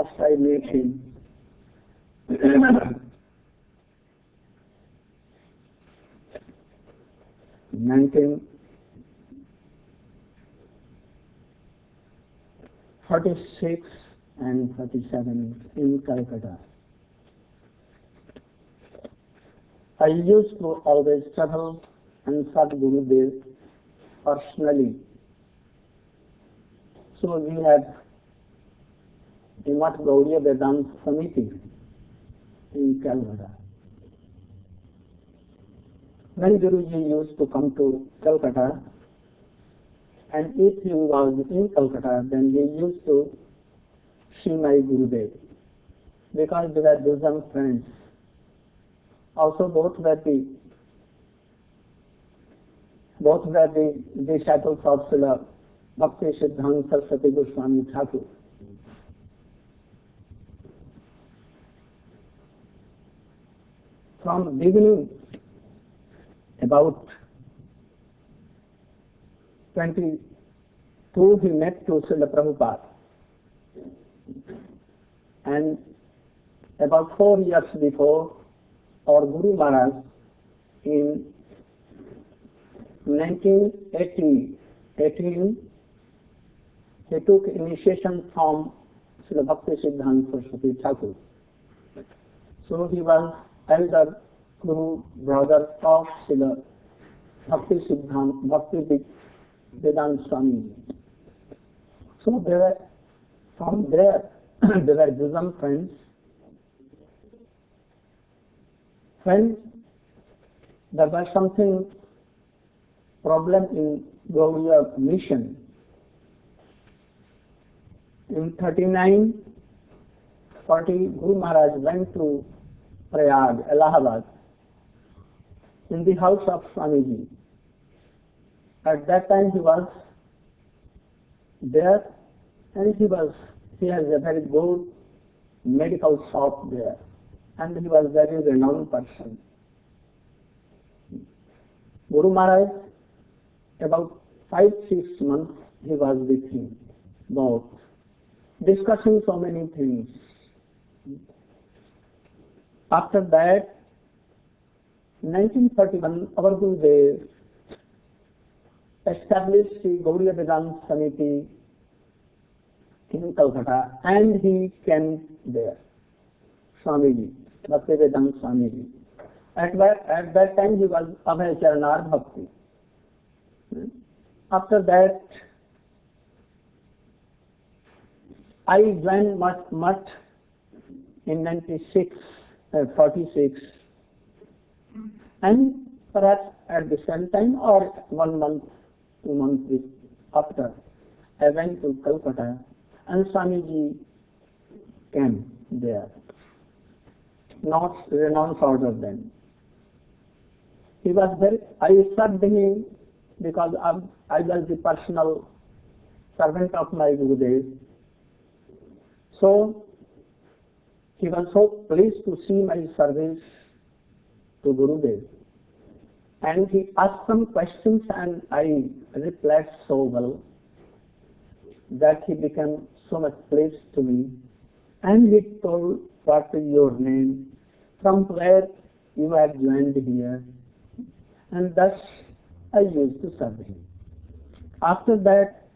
first I met him. 1946 and 37 in Calcutta. I used to always travel and serve Gurudev personally. So we had a Mat Gaudiya Vedanta Samiti in Calcutta. When Guruji used to come to Calcutta, and if he was in Calcutta, then he used to see my Gurudev, because they were bosom friends. Also both were the disciples of Srila Bhakti Siddhanta Saraswati Goswami Thakur. From the beginning, about 22, he met to Srila Prabhupada, and about 4 years before, our Guru Maharaj in 1918, he took initiation from Srila Bhakti Siddhanta Saraswati Thakur. So he was elder Guru brother of Srila Bhakti Siddhanta, Bhakti Vedanta Swami. So they were, from there, they were bosom friends. When there was something problem in Gaudiya mission, in 39-40, Guru Maharaj went to Prayag, Allahabad, in the house of Swamiji. At that time he was there, and he has a very good medical shop there, and he was a very renowned person. Guru Maharaj, about 5-6 months he was with him, both discussing so many things. After that, 1941, our Gurudev established the Gaudiya Vedanta Samiti in Calcutta, and he came there, Swamiji, Bhakti Vedanta Swamiji. At that time he was Abhay Charanar Bhakti. After that, I joined Mutt in 46, and perhaps at the same time or 1 month, 2 months after, I went to Calcutta, and Swamiji came there, not renowned order then. He was I served him because I was the personal servant of my Gurudev. So he was so pleased to see my service to Gurudev, and he asked some questions, and I replied so well that he became so much pleased to me, and he told, what is your name, from where you have joined here, and thus I used to serve him. After that,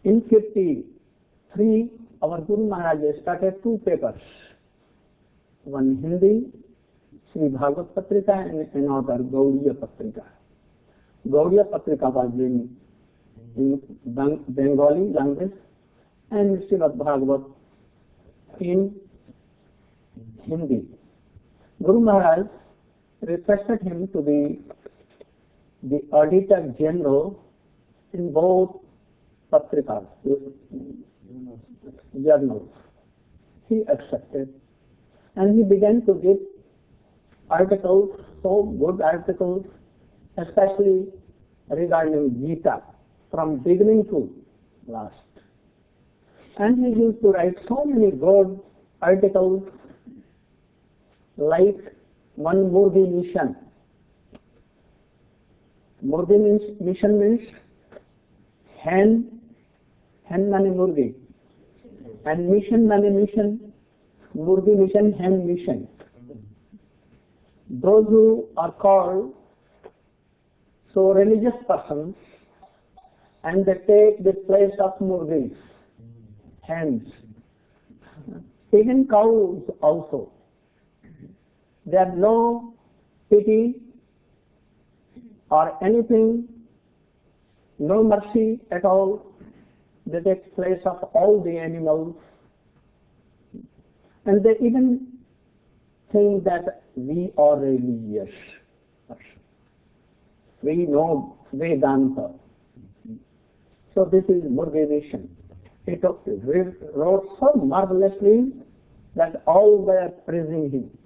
in 53, our Guru Maharaj started 2 papers, one Hindi, Sri Bhagavad Patrika, and another Gaudiya Patrika. Gaudiya Patrika was in Bengali language, and Srimad Bhagavat in Hindi. Guru Maharaj requested him to be the Auditor General in both Patrikas, journals. He accepted, and he began to give articles, so good articles, especially regarding Gita, from beginning to last. And he used to write so many good articles, like one Murgi mission. Murgi mission means hen mani Murgi. And mission mane mission, Murgi mission, hen mission. Those who are called so religious persons, and they take the place of Murgis, hens, even cows also. They have no pity or anything, no mercy at all. They take place of all the animals, and they even think that we are religious. We know Vedanta. So this is motivation. It wrote so marvelously that all were praising him.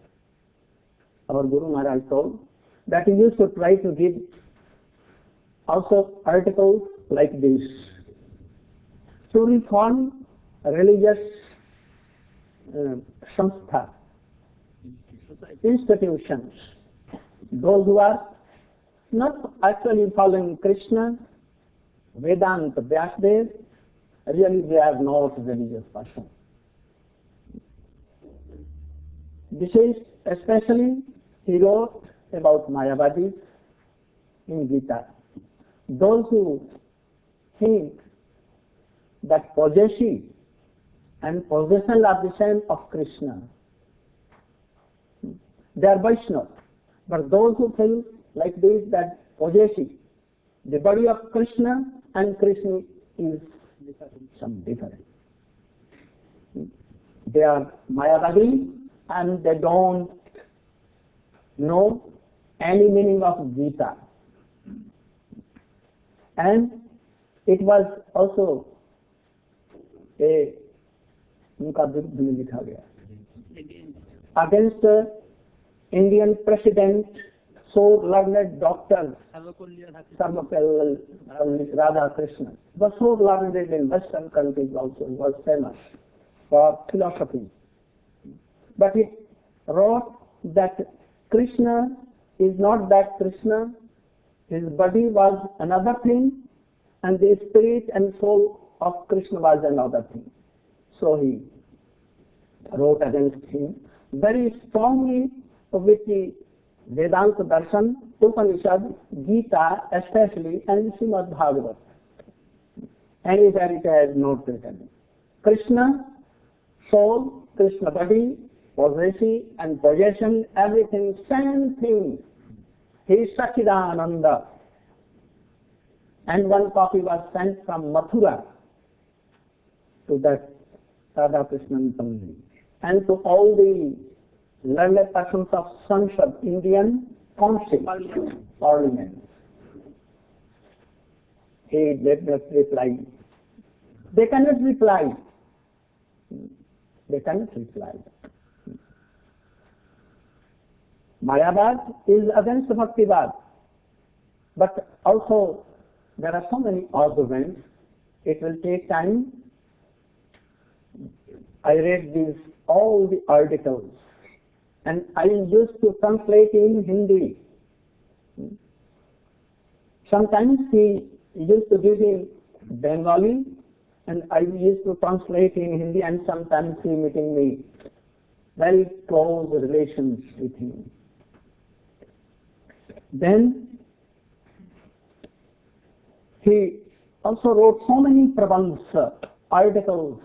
Our Guru Maharaj told that he used to try to give also articles like this to reform religious samstha, institutions. Those who are not actually following Krishna, Vedanta, Vyasadeva, really they are not religious person. This is especially he wrote about Mayavadis in Gita. Those who think that possession and possession are the same of Krishna, they are Vaishnava. But those who think like this, that possession, the body of Krishna and Krishna is some different. They are Mayavadi and they don't know any meaning of Gita. And it was also a against Indian President, so learned Dr. Sarvapalli Radhakrishnan. Was so learned in Western countries also, he was famous for philosophy. But he wrote that Krishna is not that Krishna, his body was another thing, and the spirit and soul of Krishna was another thing. So he wrote against him very strongly with the Vedanta Darshan, Upanishad, Gita especially, and Srimad Bhagavad. Anywhere it has not written. Krishna, soul, Krishna body, possession and possession, everything, same thing. He is Sachidananda. And one copy was sent from Mathura to that Radhakrishnan Pandit and to all the learned persons of Sanshad, Indian Council, Parliament. He did not reply. They cannot reply. They cannot reply. Mayavad is against Bhaktivad. But also there are so many arguments. It will take time. I read these all the articles and I used to translate in Hindi. Sometimes he used to give in Bengali and I used to translate in Hindi, and sometimes he meeting me. Very close relations with him. Then he also wrote so many prabandhas, articles,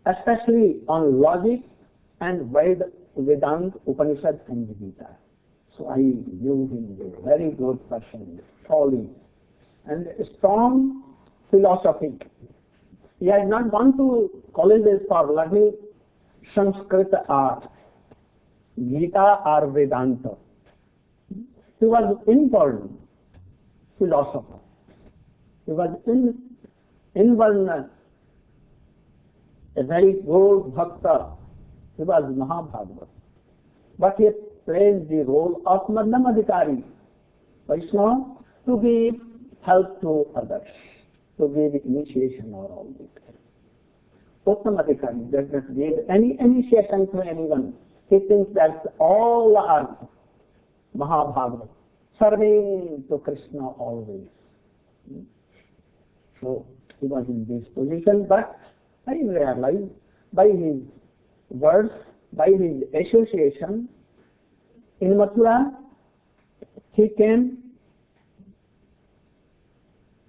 especially on logic and Vedanta, Upanishad and Gita. So I knew him a very good person, solid, and strong philosophy. He had not gone to colleges for learning Sanskrit or Gita or Vedanta. He was inborn philosopher. He was inborn a very good bhakta. He was Mahabhagavad. But he plays the role of Madhyam Adhikari, Vaishnava, to give help to others, to give initiation or all this. Uttam Adhikari does not give any initiation to anyone. He thinks that all are Mahabhagavad, serving to Krishna always. So he was in this position, but I realized by his words, by his association, in Mathura, he came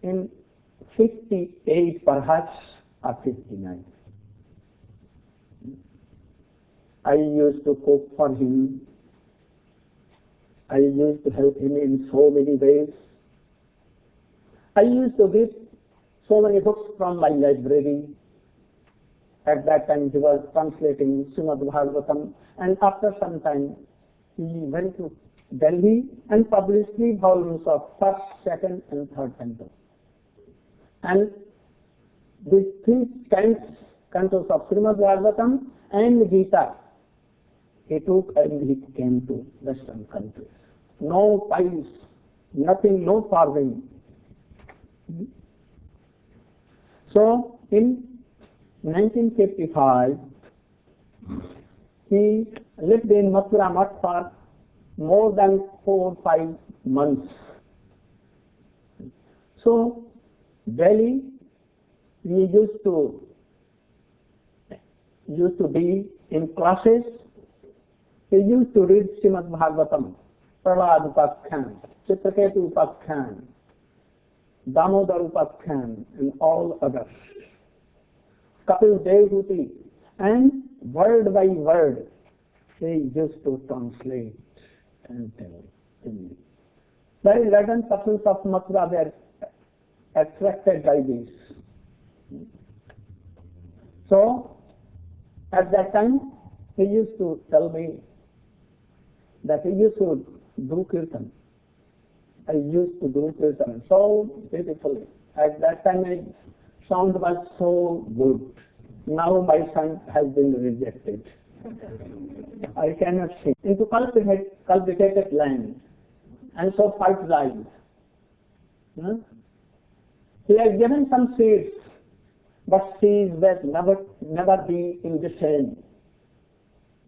in 58 perhaps or 59. I used to cook for him. I used to help him in so many ways. I used to give so many books from my library. At that time he was translating Srimad Bhagavatam, and after some time he went to Delhi and published 3 volumes of first, second and third canto. And these 3 cantos of Srimad Bhagavatam and Gita he took and he came to Western countries. No pies, nothing, no farthing. So in 1955, he lived in Mathura Math for more than 4 or 5 months. So Delhi, we used to be in classes. He used to read Srimad Bhagavatam, Prahlad Upakhyan, Chitraketu Upakhyan, Damodar Upakhyan, and all others. Kapil Dev, and word by word, he used to translate and tell in me. Very certain persons of Mathura were attracted by this. So, at that time, he used to tell me that he used to do kirtan. I used to do kirtan so beautifully. At that time, my sound was so good. Now my son has been rejected. I cannot sing. Into cultivated land and so fertilized. He has given some seeds, but seeds will never be in the same.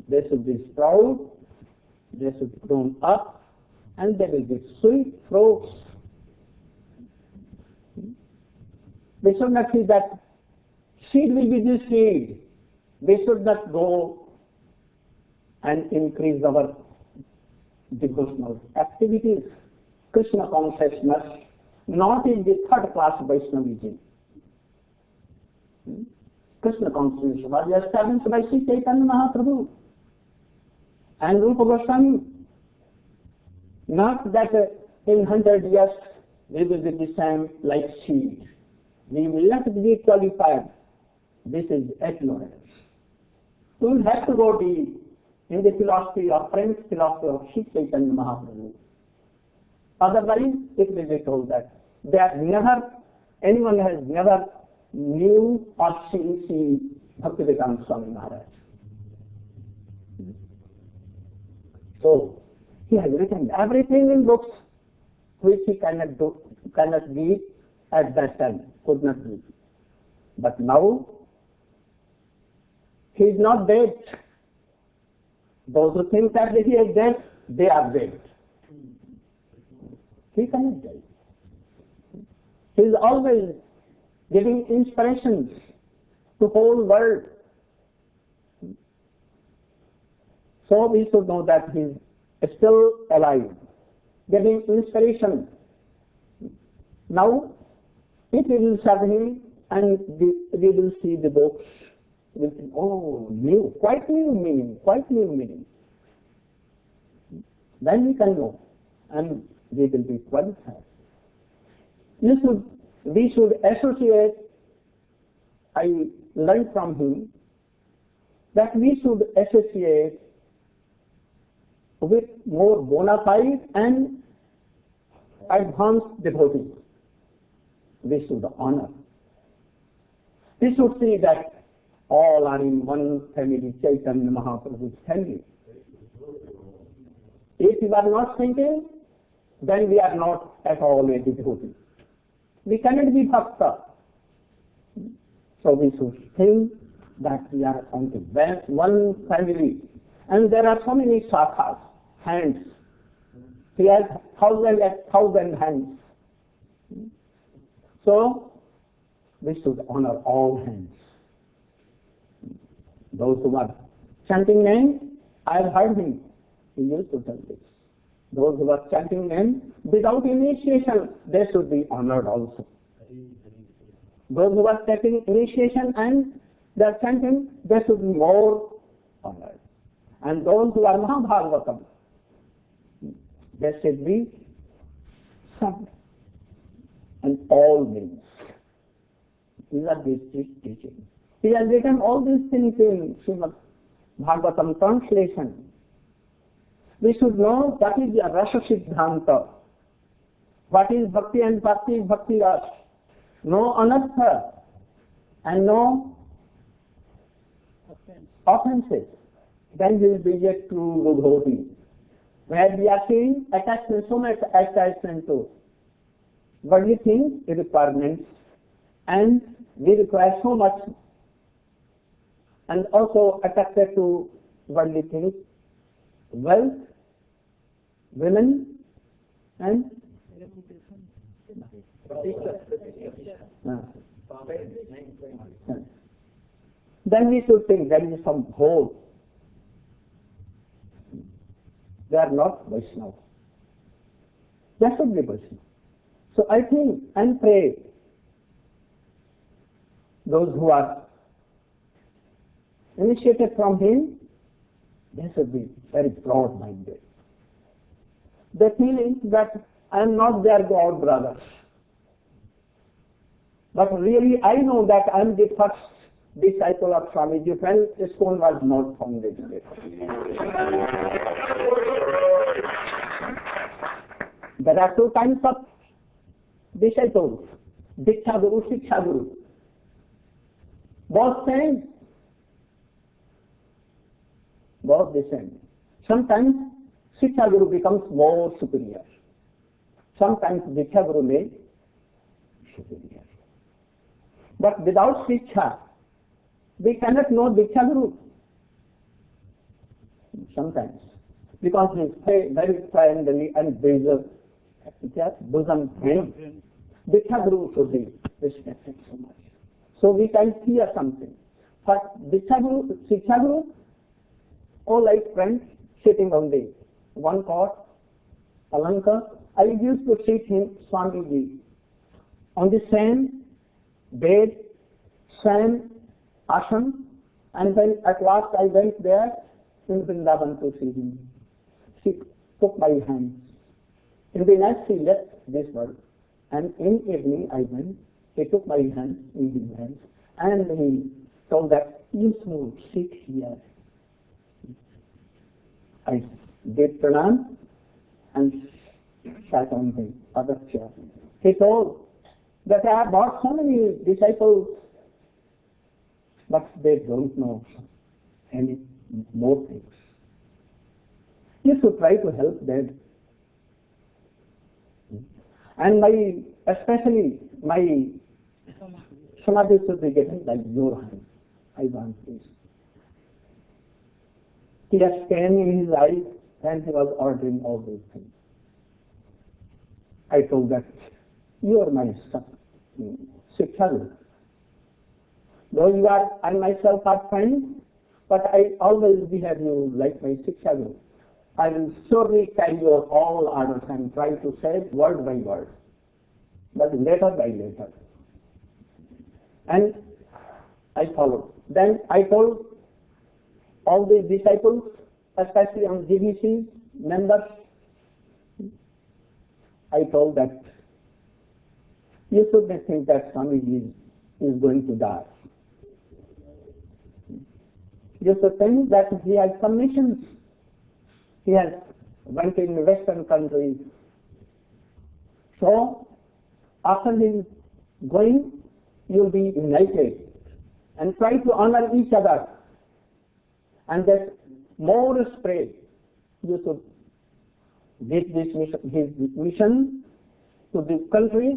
They should be sprout, they should grow up, and they will be sweet fruits. We should not see that seed will be the seed. We should not go and increase our devotional activities. Krishna consciousness, not in the third class Vaishnavism. Krishna consciousness was established by Sri Chaitanya Mahaprabhu and Rupa Goswami. Not that in 100 years we will be the same like seed. We will not be qualified. This is ignorance. We will have to go deep in the philosophy or French philosophy of Sri Chaitanya Mahaprabhu. Otherwise, it will be told that anyone has never knew or seen Bhaktivedanta Swami Maharaj. So, he has written everything in books which he cannot read at that time, could not read. But now, he is not dead. Those who think that he is dead, they are dead. He cannot die. He is always giving inspirations to the whole world. So we should know that he is still alive, giving inspiration. Now, if we will serve him and we will see the books, we will think, oh, quite new meaning. Then we can know and we will be qualified. We should associate, I learned from him, that we should associate with more bona fide and advanced devotees. We should honor. We should see that all are in one family, Chaitanya Mahaprabhu's family. If we are not thinking, then we are not at all a devotee. We cannot be bhakta. So we should think that we are on the one family. And there are so many shakhas, hands. He has thousand hands. So we should honor all hands. Those who are chanting names, I have heard him. He used to tell this. Those who are chanting names without initiation, they should be honored also. Those who are taking initiation and they are chanting, they should be more honored. And those who are Mahabhagavatam, they should be sung. And all means. These are these teachings. He has written all these things in Srimad Bhagavatam translation. We should know what is the Rasa Siddhanta, what is Bhakti and Bhakti Ras. No anartha and no offenses. Then we will be yet true devotee. Where we are seeing attachment, so much attachment to worldly things, requirements, and we require so much, and also attracted to worldly things, wealth, women, and then we should think there is some hope. They are not Vaishnava. That should be Vaishnava. So I think and pray those who are initiated from him, they should be very broad-minded. They feel that I am not their God brothers. But really I know that I am the first disciple of Swamiji when ISKCON was not founded. There are two kinds of disciples, Diksha Guru, Shiksha Guru. Both same, both the same. Sometimes Shiksha Guru becomes more superior. Sometimes Diksha Guru may be superior. But without Shiksha, we cannot know Diksha Guru. Sometimes. Because he is very friendly and there is a bosom friend. Diksha Guru should be respected so much. So we can fear something. But Diksha Guru, Shiksha Guru, all like friends sitting on the one cot, palanka. I used to sit him, Swamiji, on the same bed, same ashram, and when at last I went there in Vrindavan to see him, he took my hands. In the night he left this world, and in evening I went, he took my hands in his hands, and he told that you should sit here. I did pranam and sat on the other chair. He told that I have brought so many disciples, but they don't know any more things. You should try to help them. And especially my samadhi should be getting like your hand. I want this. Tears came in his eyes and he was ordering all these things. I told that you are my son, Shiksha Guru. Though you are and myself are friends, but I always behave you like my Shiksha Guru. I will surely carry your all orders and try to say word by word, but letter by letter. And I followed. Then I told all the disciples, especially on GBC members, I told that you shouldn't think that Swamiji is going to die. You should think that he has some missions. He has went in Western countries. So, after his going, you will be united and try to honor each other. And that more spread. You should give this mission, his mission to the countries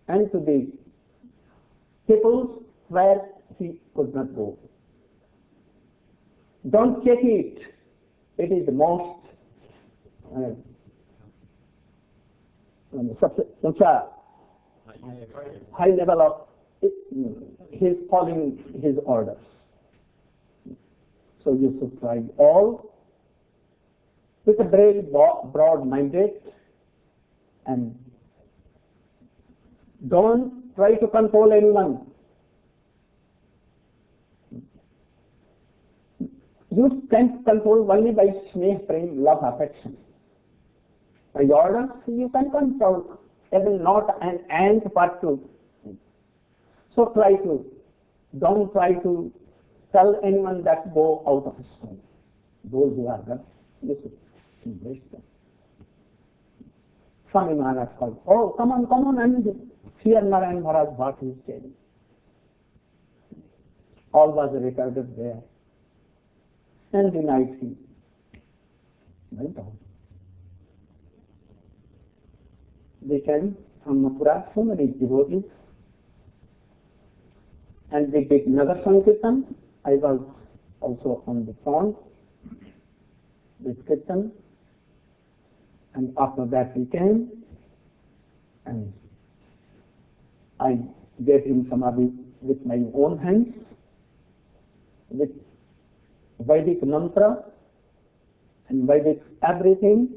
and to the peoples where he could not go. Don't check it. It is the most high level of he is following his orders. So you should try all with a very broad-minded, and don't try to control anyone. You can control only by sneh, prem, love, affection. By orders, you can control even not an ant but two. So don't try to tell anyone that go out of school. Those who are there, you should embrace them. Swami Maharaj called, oh, come on, and hear Narayan Maharaj what he is saying. All was recorded there. And the night he went on. They came from Mathura, so many devotees, and they did Nagar Sankirtan. I was also on the front with Kirtan, and after that we came, and I gave him Samadhi with my own hands, with Vedic mantra and Vedic everything,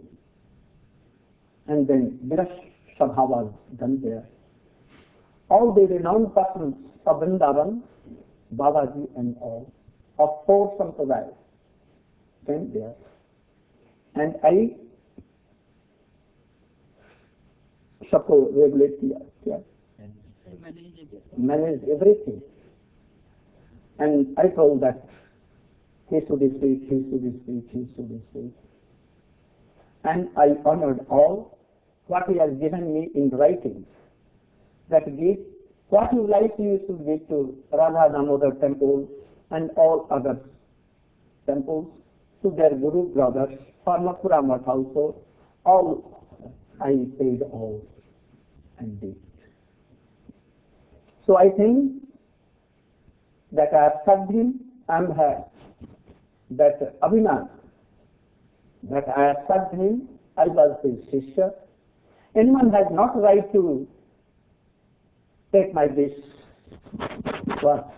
and then Virash Sabha was done there. All the renowned persons of Vrindavan, Babaji and all, of 4 sampradayas came there. And I सबको regulate किया, manage everything. And I told that he should speak, he should speak, he should speak. And I honored all what he has given me in writing. That give what you like, you should give to Radha Damodar temple and all other temples, to their Guru brothers, for Mathura Math also, all I paid all and did. So I think that I have served him and have that Abhiman, that I have served him, I was his sister. Anyone has not right to take my wish. What?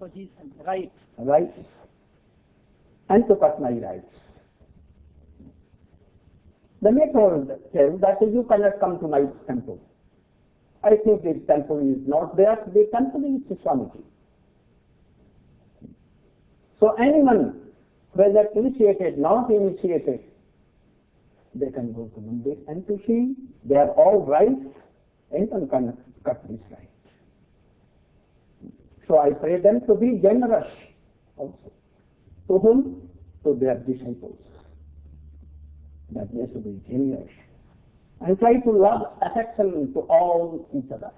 Position, right. Right. And to cut my rights. The maid told him that you cannot come to my temple. I think this temple is not there, the temple is Swamiji. So anyone, whether initiated, not initiated, they can go to Mandir and to see they are all right, anyone can cut this right. So I pray them to be generous also. To whom? To their disciples. That they should be generous. And try to love affection to all each other.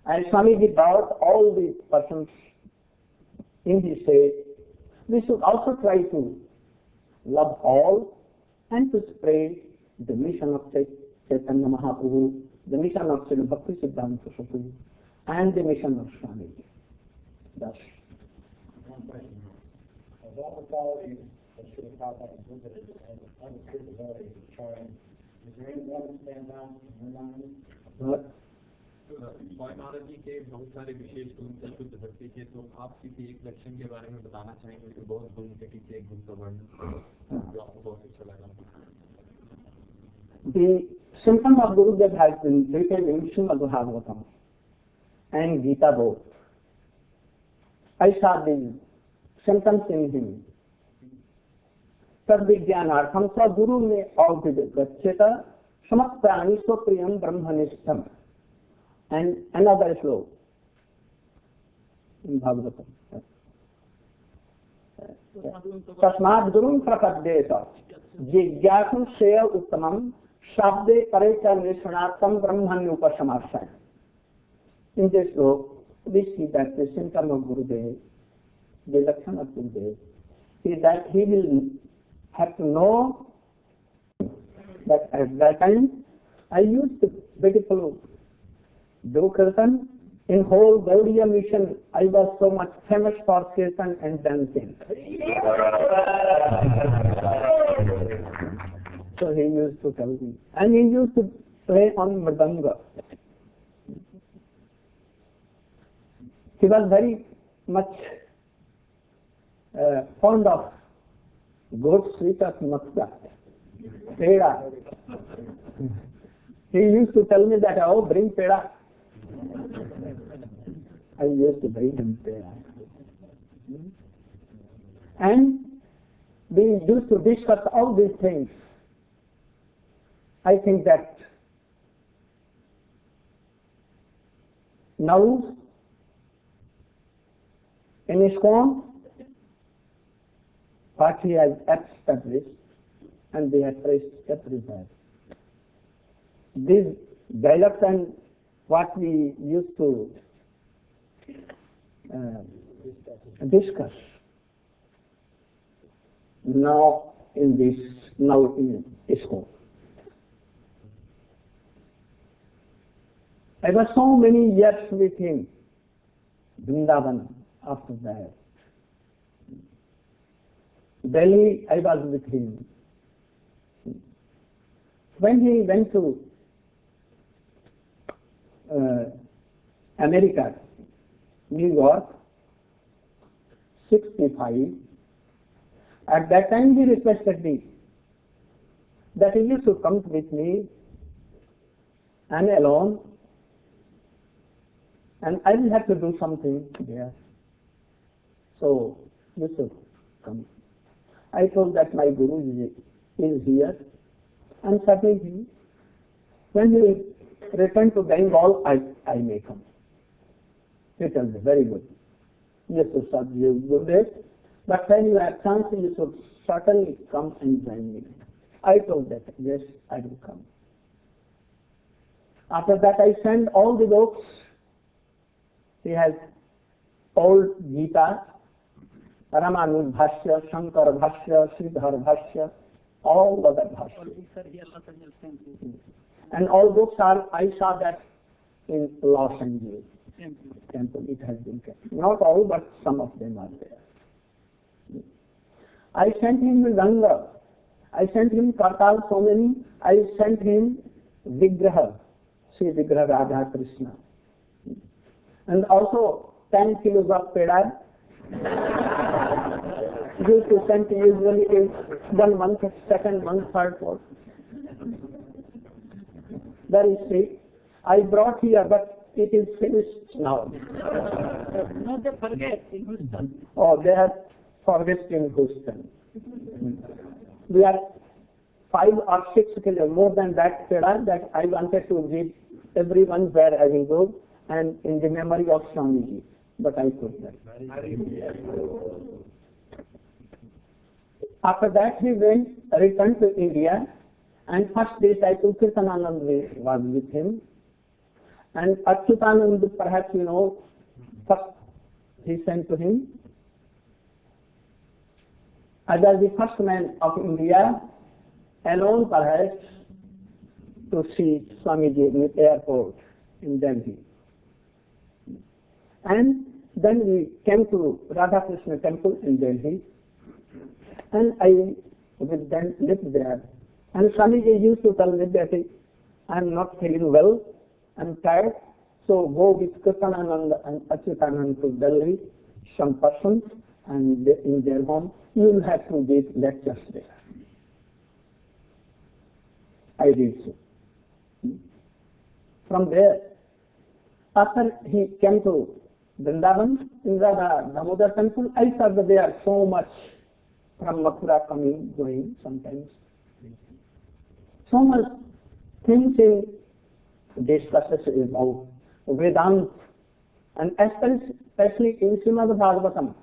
And Swamiji brought all the persons in his state. We should also try to love all and to spread the mission of Chaitanya Mahaprabhu, the mission of Srila Bhakti Siddhanta Saraswati, and the mission of Swamiji. Thus. One question. Of all the qualities that Srila Prabhupada exhibited and understood the ability of trying, is there any one that stands out in your mind? What? Swami Maharaj जी के बहुत सारे विशेष गुण थे शुद्ध भक्ति के, तो आप किसी एक लक्षण के बारे में बताना चाहेंगे कि बहुत गुण के पीछे एक गुण का वर्णन जो आपको बहुत अच्छा लगा? The symptom of Gurudev has been written in Srimad Bhagavatam and Gita both. I saw the symptoms in him. Sadvijnanartham sa Guru me avvidgacheta samaprani swapriyam brahmanishtam. And another slow in Bhagavatam. Tasmad Gurum prapaddeta jigyasam shreya uttamam shabde parecha nishanatam brahmanyupasamarsan. In this sloka, we see that the symptom of Gurudev, the lakshan of Gurudev, is that he will have to know that at that time I used to beautiful do kirtan. In whole Gaudiya mission, I was so much famous for kirtan and dancing. So he used to tell me. And he used to play on mridanga. He was very much fond of goat sweet of Mathura, peda. He used to tell me that, oh, bring peda. I used to bring him peda. And we used to discuss all these things. I think that now in ISKCON, what he has established, and they have traced everywhere. These dialogues and what we used to discuss now in ISKCON. I was so many years with him, Vrindavan, after that. Delhi, I was with him. When he went to America, New York, 65, at that time he requested me that he used to come with me and alone, and I will have to do something there. So you should come. I told that my Guru is here, and certainly when he return to Bengal, I may come. He told me, very good. Yes, sir, you do this, but when you have chance, you should certainly come and join me. I told that, yes, I will come. After that, I sent all the books. He has old Gita, Ramanuja Bhashya, Shankara Bhashya, Sridhar Bhashya, all other Bhashya. And all books are, I saw that in Los Angeles temple. It has been kept. Not all, but some of them are there. I sent him Ganga. I sent him Kartal so many. I sent him Vigraha, Sri Vigraha Radha Krishna. And also 10 kilos of peda. Used to send usually in 1 month, 2nd month, 3rd, 4th. Very sweet. I brought here, but it is finished now. No, they forget in Houston. Oh, they have forget in Houston. We are 5 or 6 kilos more than that peda that I wanted to give everyone where I will go and in the memory of Swamiji, but I could not. After that he returned to India, and first disciple Kirtananand was with him, and Achyutanand, perhaps you know, first he sent to him. As the first man of India, alone perhaps, to see Swamiji in the airport in Delhi. And then we came to Radha Krishna temple in Delhi, and I with them lived there. And Swamiji used to tell me that I am not feeling well, I am tired, so go with Kirtananand and Achyutanand to Delhi, some persons, and in their home, you will have to give lectures there. I did so. From there, after he came to Vrindavan, in Radha Damodar temple, I saw that there are so much from Mathura coming, going sometimes. So much things in discusses about Vedanta, and especially in Srimad Bhagavatam.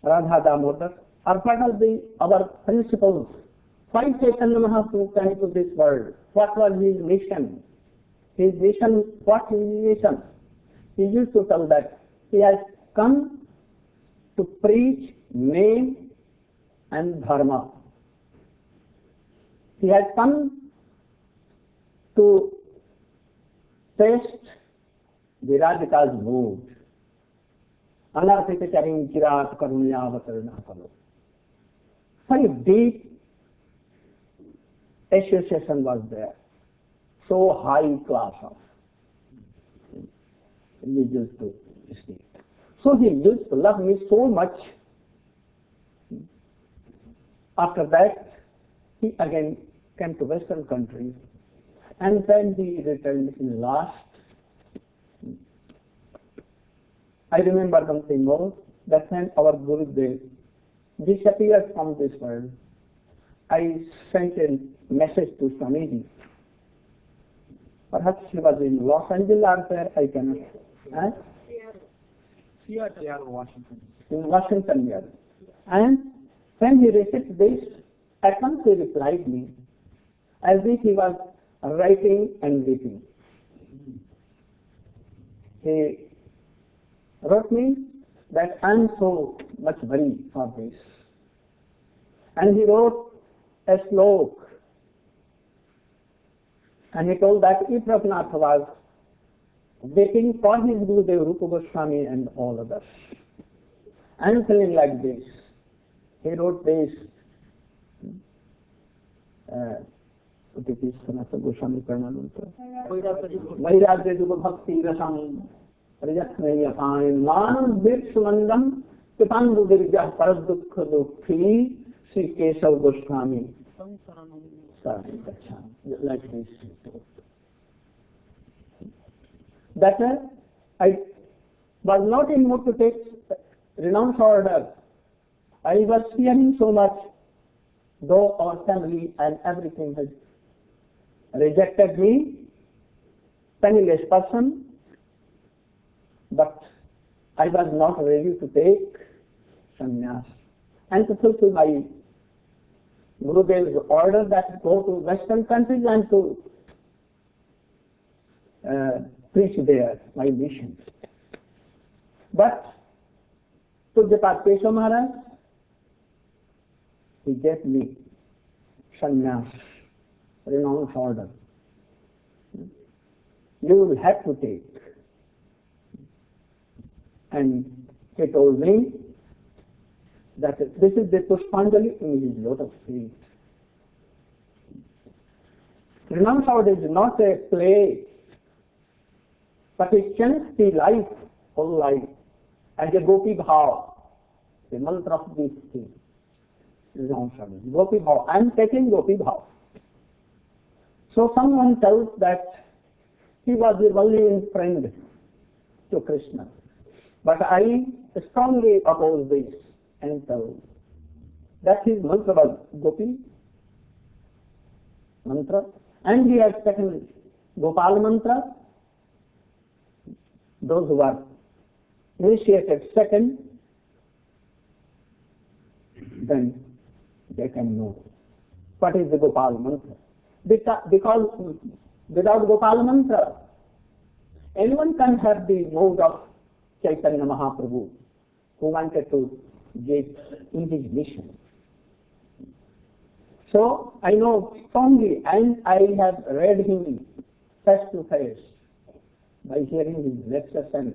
Radha Damodar are part of our principles. Why Chaitanya Mahaprabhu came to this world? What was his mission? His vision, what is his vision? He used to tell that he has come to preach name and dharma. He has come to test Viradika's mood. Anarthita charing kirat karunya avatarna kalo. Very deep association was there. So high class of. we used to sleep. So he used to love me so much. After that, he again came to Western countries, and then he returned in last. I remember one thing more, that when our Gurudev disappeared from this world, I sent a message to Swamiji. Perhaps he was in Los Angeles or there, I cannot. Seattle, Washington. In Washington, yes. And when he received this, at once he replied me, as if he was writing and weeping. He wrote me that I am so much worried for this. And he wrote a slok. And he told that if Raghunath was waiting for his Gurudev Rupa Goswami and all others, I am feeling like this. He wrote this. Goswami Pranamanta. Vairagya Juga Bhakti Rasam Rajatmaya Pain Man Virshmandam Pipandu Virjah Paradukha Dukhi Sri Kesav Goswami. Like this. That I was not in mood to take renounce order. I was fearing so much, though our family and everything has rejected me, penniless person, but I was not ready to take sannyas and to fulfill my Gurudev's order that go to Western countries and to preach there, my mission. But Pujyapat Keshav Maharaj, he gave me sannyas, renounce order. You will have to take. And he told me that this is the Pushpanjali in his lotus feet. Renounce order is not a play, but it changed the life, whole life, as a Gopi Bhav, the mantra of this thing. Renounce order. Gopi Bhav. I am taking Gopi Bhav. So someone tells that he was the only friend to Krishna. But I strongly oppose this and tell that his mantra was Gopi mantra, and he has taken Gopal mantra. Those who are initiated second, then they can know what is the Gopal mantra. Because without Gopal mantra, anyone can have the mode of Chaitanya Mahaprabhu, who wanted to give in his mission. So I know strongly, and I have read him face to face by hearing his lectures and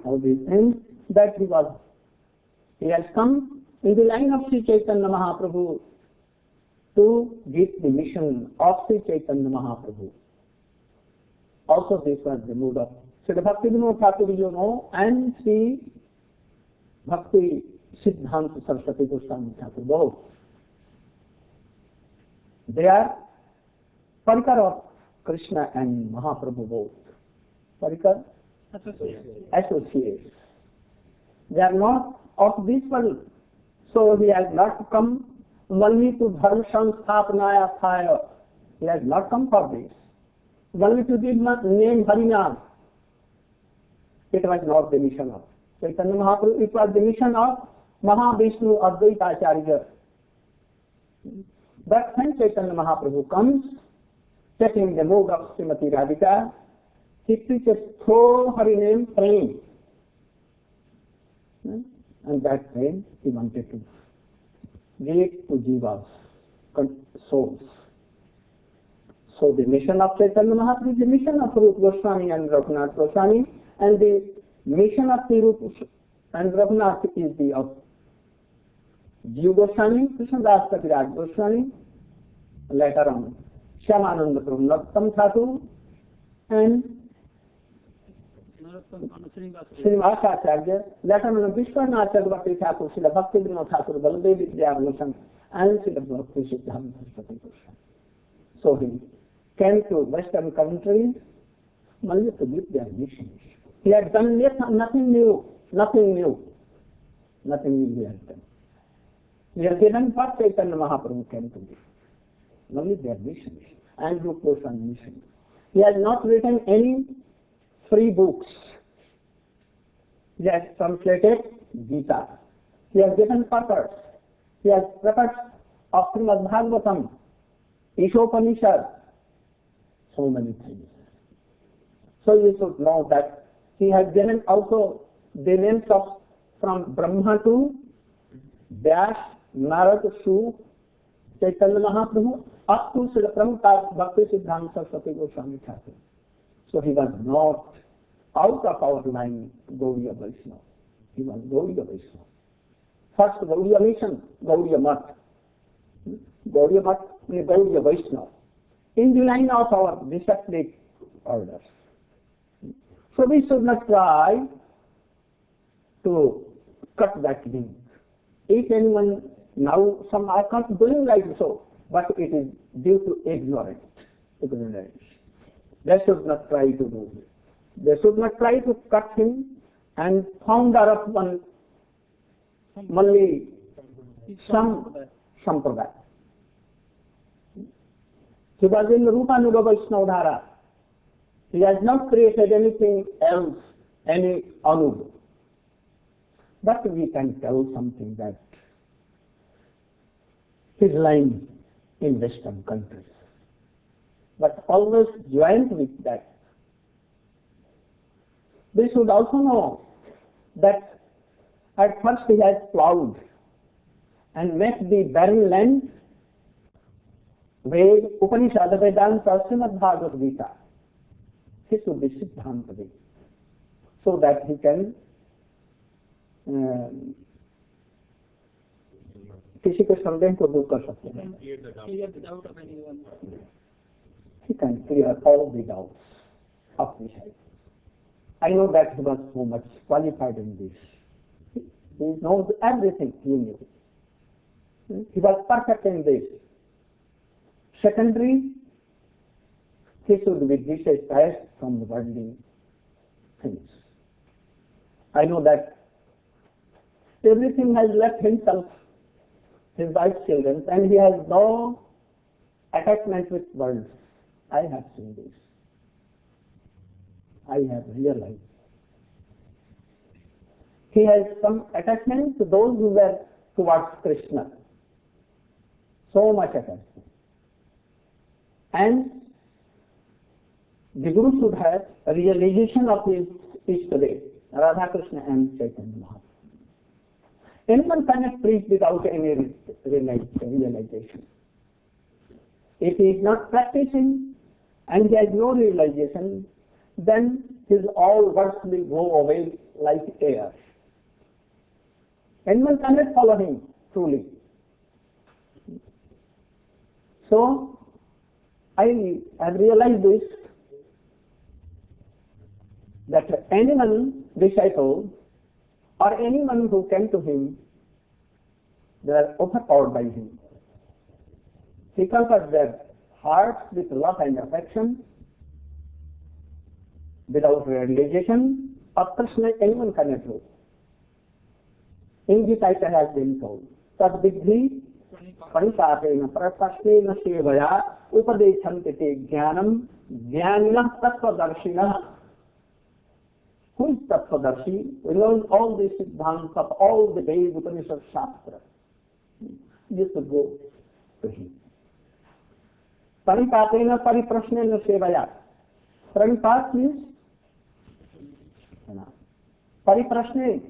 all these things, that he has come in the line of Sri Chaitanya Mahaprabhu to give the mission of Sri Chaitanya Mahaprabhu. Also this was the mood of Sri Bhakti Vinod Thakur, you know, and Sri Bhakti Siddhanta Saraswati Goswami Thakur, both. They are Parikar of Krishna and Mahaprabhu both. Parikar? Associates. They are not of this world. So he has not come only to Dharma Samsthapanaya Thaya. He has not come for this. Only to the name Harinam. It was not the mission of Chaitanya Mahaprabhu. It was the mission of Mahavishnu Advaita Acharya. But when Chaitanya Mahaprabhu comes, taking the mode of Srimati Radhika, he preaches through Harinam prem. And that prem he wanted to give to jivas, souls. So the mission of Chaitanya Mahaprabhu is the mission of Rupa Goswami and Raghunath Goswami, and the mission of the Rupa and Raghunath is the of Jiva Goswami, Krishnadas Kaviraj Goswami, later on Shyamananda Prabhu Thakur, and Srinivasacharya, later on Vishwanath Chakravarti Thakur, Srila Bhaktivinoda Thakur, Baladev Vidyabhushan, and Srila Bhakti Siddhanta Saraswati Goswami. So he came to Western countries only to give their missions. He had done nothing new he had done. He had given first Chaitanya Mahaprabhu came to give only their missions and Rupa Goswami mission. He has not written any free books. He has translated Gita. He has given purpose. He has purpose of Srimad Bhagavatam, Ishopanishad, so many things. So you should know that he has given also the names of from Brahma to Vyas, Narad, Shuk, Chaitanya Mahaprabhu, up to Srila Prabhupada Bhakti Siddhanta Saraswati Goswami Thakur. So he was not out of our line Gaudiya Vaishnava. He was Gaudiya Vaishnava. First Gaudiya mission, Gaudiya Mat. Gaudiya Mat means Gaudiya Vaishnava. In the line of our disciplic orders. So we should not try to cut that link. If anyone now some are not doing like so, but it is due to ignorance. They should not try to do it. They should not try to cut him and founder of one only some sampradaya. He was in Rupanuga Vaishnavadhara. He has not created anything else, any Anuga. But we can tell something that his line in Western countries. But always joined with that. We should also know that at first he has plowed and made the barren land Ved, Upanishad, Vedanta, Srimad Bhagavad Gita. He should be Siddhanta Ved, so that he can किसी के संदेह को दूर कर सकते हैं. He can clear all the doubts of his head. I know that he was so much qualified in this. He knows everything he knew. He was perfect in this. Secondary, he should be detached from the worldly things. I know that everything has left himself, his wife's children, and he has no attachment with world. I have seen this. I have realized. He has some attachment to those who were towards Krishna. So much attachment. And the Guru should have a realization of his Ishtadev, Radha Krishna and Chaitanya Mahaprabhu. Anyone cannot preach without any realization. If he is not practicing and he has no realization, then his all words will go away like air. Anyone cannot follow him truly. So, I have realized this, that anyone disciple or anyone who came to him, they are overpowered by him. He conquers their hearts with love and affection, without realization of Krishna anyone cannot do. In Gita it has been told, Tad Vidhi Panisapena Prasasena Sevaya Upadeshanti Te Jnanam Jnanina Tattvadarshina. Who is Tattvadarshi? We learn all the Siddhants of all the Veda, Upanishad, Shastra. You should go to him. Panisapena Pariprasnena Sevaya. Pranipad means Pariprashne.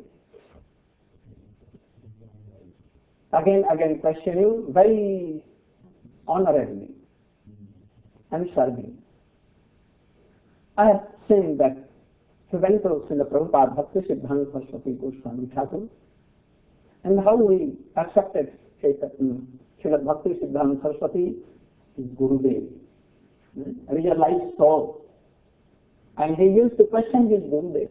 Again questioning very honorably and serving. I have seen that he went to Srila Prabhupada Bhakti Siddhanta Saraswati Goswami Thakur, and how we accepted Srila Bhakti Siddhanta Saraswati, his Gurudev, realized soul. And he used to question his Gurudev.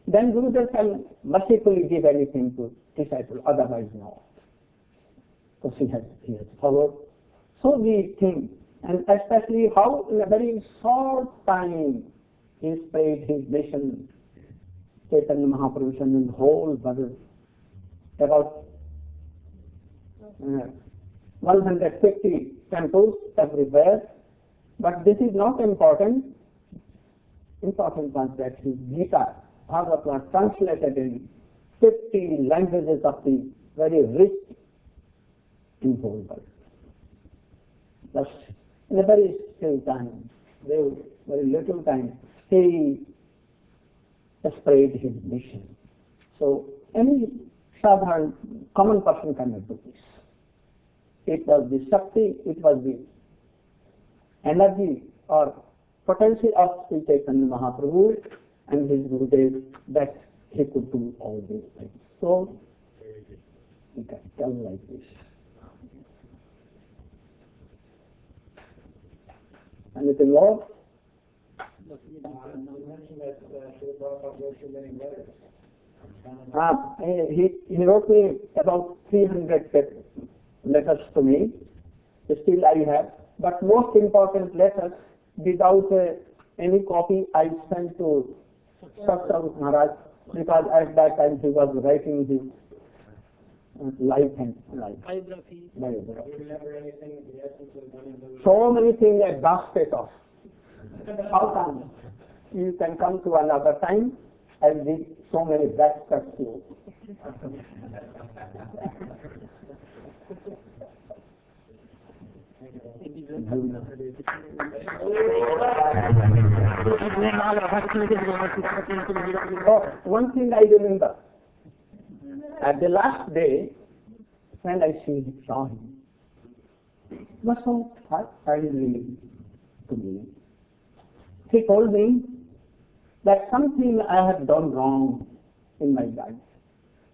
Then Gurudev can mercifully give anything to disciple, otherwise no. Because he has followed. So we think, and especially how in a very short time he spread his mission, Chaitanya Mahaprabhu in the whole world, about 150 temples everywhere. But this is not important. Important was that his Gita, Bhagavad was translated in 50 languages of the very rich in the whole world. Thus, in a very still time, very little time, he spread his mission. So, any sadharan, common person cannot do this. It was the Shakti, it was the energy or potency of Sri Chaitanya Mahaprabhu and his Gurudev that he could do all these things. So, he can tell like this. Anything more? You mentioned that Srila Prabhupada wrote so many letters. He wrote me about 300 letters to me. Still I have. But most important letters, without any copy, I sent to Satsang Maharaj, because at that time he was writing his life and life. Biography. Do you remember anything of the essence of one of those? So many things a basket of. How come? You can come to another time and read so many baskets to you. One thing I remember, at the last day, when I saw him, it was so kindly to me. He told me that something I have done wrong in my life.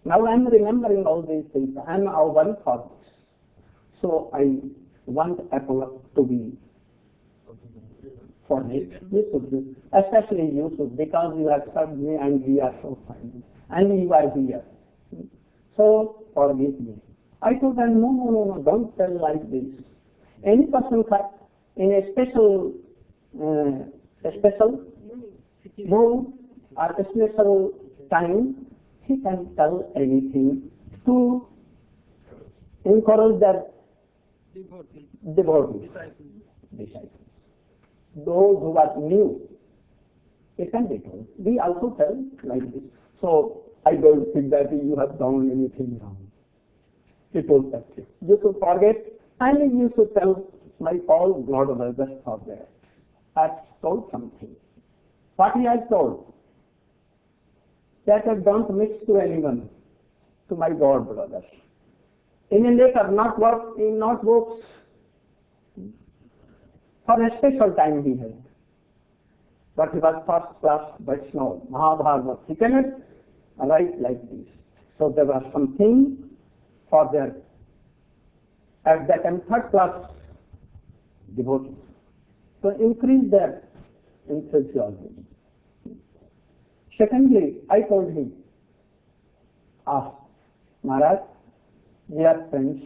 Now I am remembering all these things. I am our one for this. So I want Apollo to be forgiven. You should be, especially you should, because you have served me and we are so fine. And you are here. So forgive me. I told them, no, don't tell like this. Any person in a special mood or a special time, he can tell anything to encourage their devotees, disciples. Those who are new, it can be told. We also tell like this. So I don't think that you have done anything wrong. He told that you should forget, and you should tell my Paul God of the best for that. I have told something. What he has told? That I don't mix to anyone, to my God brothers. In a letter, not books. For a special time he had. But he was first class Vaishnava, Mahabharata. He cannot write like this. So there was something for their, at that time, third class devotees. To increase their enthusiasm. Secondly, I told him, Maharaj, we are friends.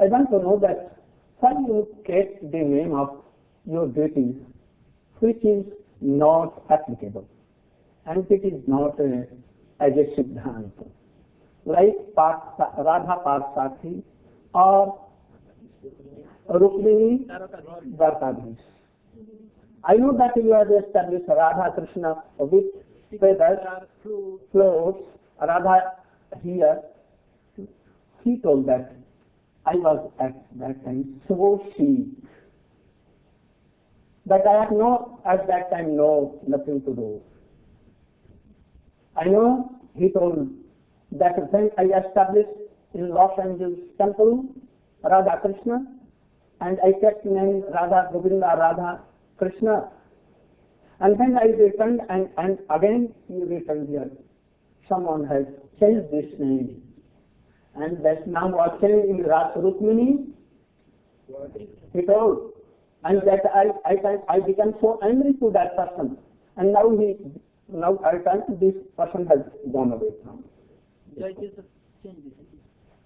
I want to know that why you kept the name of your duties which is not applicable and it is not as a Siddhanta, like Radha Parsati or Rukmini Dwarkadhish. I know that you have established Radha Krishna with feathers, floats, Radha here. He told that I was at that time so sick that I had at that time nothing to do. I know, he told, that when I established in Los Angeles temple Radha Krishna, and I kept name Radha Govinda Radha Krishna, and when I returned and again you returned here, someone has changed this name, and that now was changed in Rukmini. He told, and that I became so angry to that person, and now I find this person has gone away from me. Judges have changed it.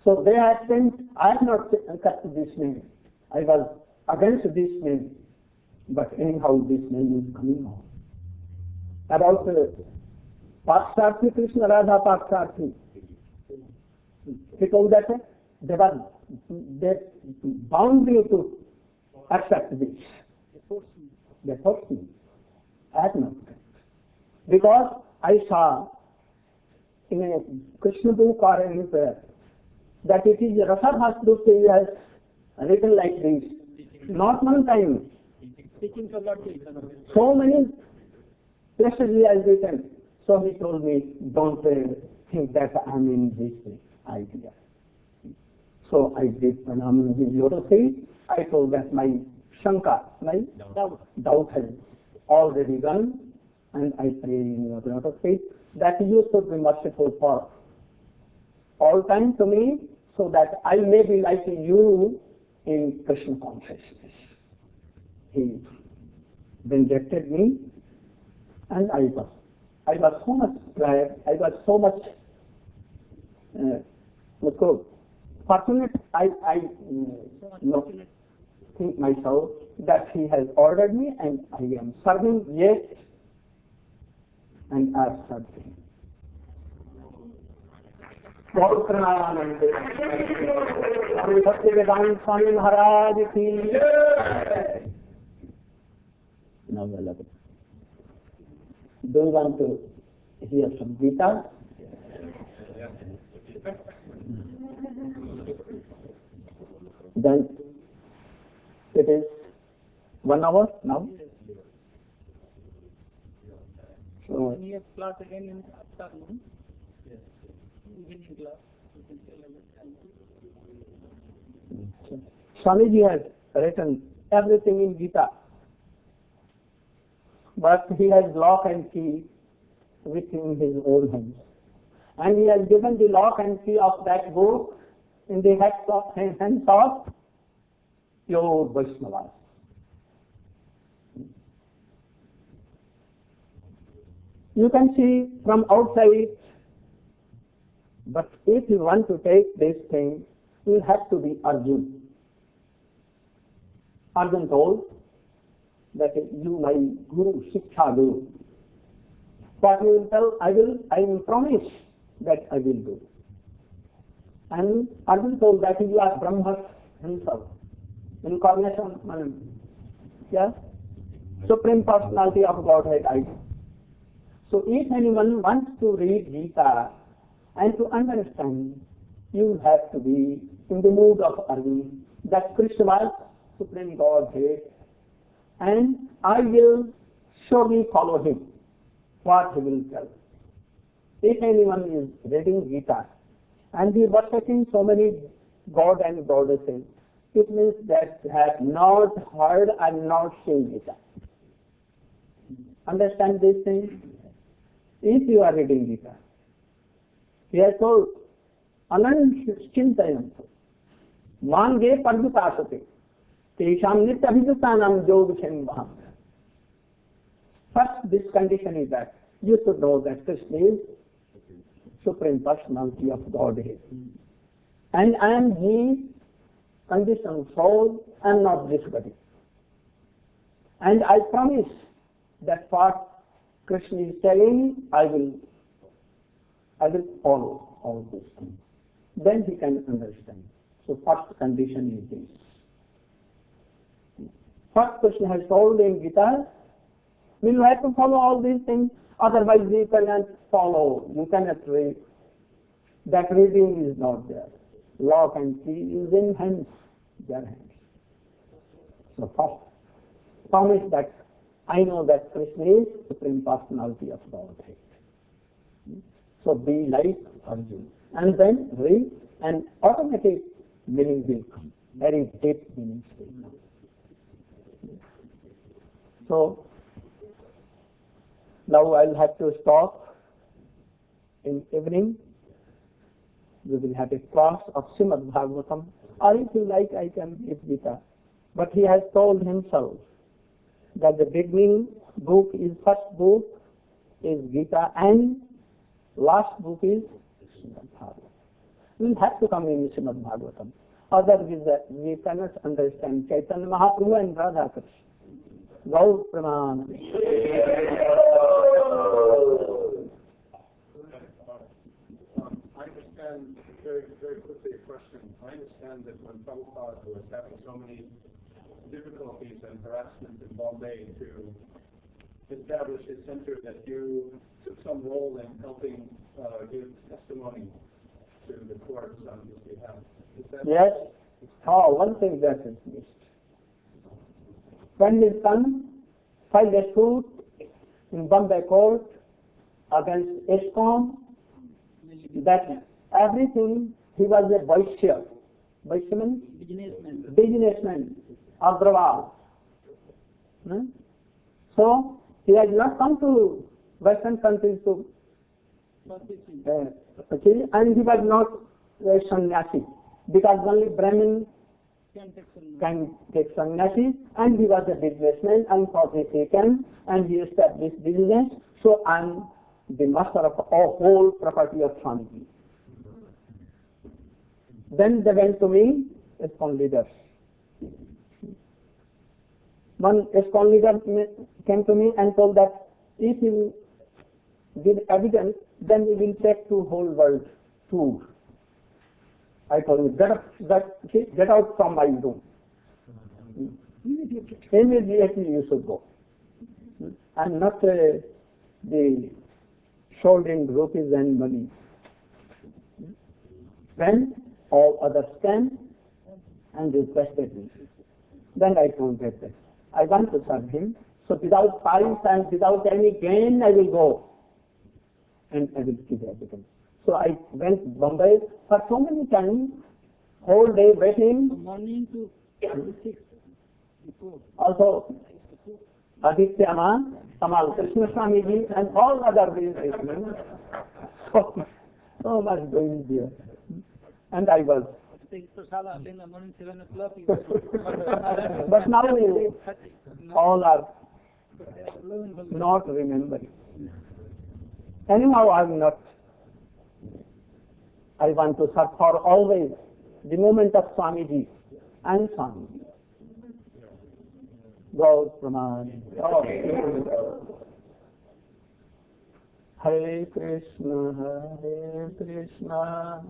So they have changed. I have not kept this name. I was against this name, but anyhow this name is coming on. About Paksharthi Krishna Radha Paksharthi, he told that they bound me to accept this. They forced me. I had not. Because I saw in a Krishna book or anywhere that it is Rasa Bhasdruti has written like this. Not one time. Teaching for Lord So many places he has written. So he told me, don't think that I am in this idea. So I did pranam in lotus feet. I told that my shanka, my doubt has already gone, and I pray in your lotus feet that you should be merciful for all time to me, so that I may be like you in Krishna consciousness. He vindicated me, and I was so much glad, I was so much fortunate, I think myself that he has ordered me and I am serving yet, and I serve him. बहुत प्रणानंद श्री भक्तिवेदांत स्वामी महाराज की Now we love it. Do you want to hear some Gita? Then it is 1 hour now. So When you have class again in afternoon, evening class, you can tell them. Swamiji has written everything in Gita, but he has lock and key within his own hands. And he has given the lock and key of that book in the hands of pure Vaishnavas. You can see from outside, but if you want to take this thing, you have to be Arjuna. Arjuna told that you, my Guru, Shiksha Guru. What you will tell, I will promise that I will do. And Arjuna told that you are Brahma himself. Incarnation, Supreme Personality of Godhead, I do. So if anyone wants to read Gita and to understand, you have to be in the mood of Arjuna, that Krishna was Supreme Godhead, and I will surely follow him, what he will tell. If anyone is reading Gita and he worshipping so many God and goddesses, it means that he has not heard and not seen Gita. Understand this thing? If you are reading Gita, he has told, Anand Chintayantu, Mange Pardupasate, Tesham Nityabhidutanam Yogashenvaham. First, this condition is that you should know that Krishna is Supreme Personality of Godhead. And I am his conditioned soul, I am not this body. And I promise that what Krishna is telling, I will follow all these things. Then he can understand. So first condition is this. What Krishna has told in Gita, you have to follow all these things, otherwise you cannot follow, you cannot read. That reading is not there. Lock and key is in hands, their hands. So first, promise that I know that Krishna is Supreme Personality of Godhead. So be like Arjuna. And then read, and automatic meaning will come. Very deep meanings will come. So, now I'll have to stop in evening. We will have a class of Srimad Bhagavatam. Or if you like, I can give Gita But he has told himself that the beginning book is, first book is Gita and last book is Srimad Bhagavatam. We have to come in Srimad Bhagavatam. Otherwise we cannot understand Chaitanya Mahaprabhu and Radha Krishna. Gaur Praman. I understand very, very quickly a question. I understand that when Prabhupada was having so many difficulties and harassment in Bombay to establish his center, that you took some role in helping give testimony to the courts on his behalf. Is that Yes. Oh, one thing that is missed. When his son filed a suit in Bombay court against ISKCON, that everything, he was a Vaishya. Vaishya means businessman, Agrawal. So, he has not come to Western countries to achieve, and he was not a sannyasi, because only Brahmin can take sannyasi, and he was a businessman, and for this he came, and he established business. So I am the master of all whole property of Swamiji. Then they went to me, ISKCON leaders. One ISKCON leader came to me and told that if you give evidence, then we will take to whole world tour. I told him, get out from my room. Immediately you should go. I'm not the shouldering rupees and money. When all others came and requested me, then I told that I want to serve him, so without price and without any gain I will go and I will give evidence. So I went Bombay for so many times, whole day waiting. Morning to 6. Also, Aditya Ma, Tamal Krishna Swamiji, and all other businessmen. So much going there. And I was. In the morning 7 o'clock. But now all are not remembering. Anyhow, I'm not. I want to serve for always the moment of Swamiji and Swamiji. Gaur Praman. Hare Krishna, Hare Krishna.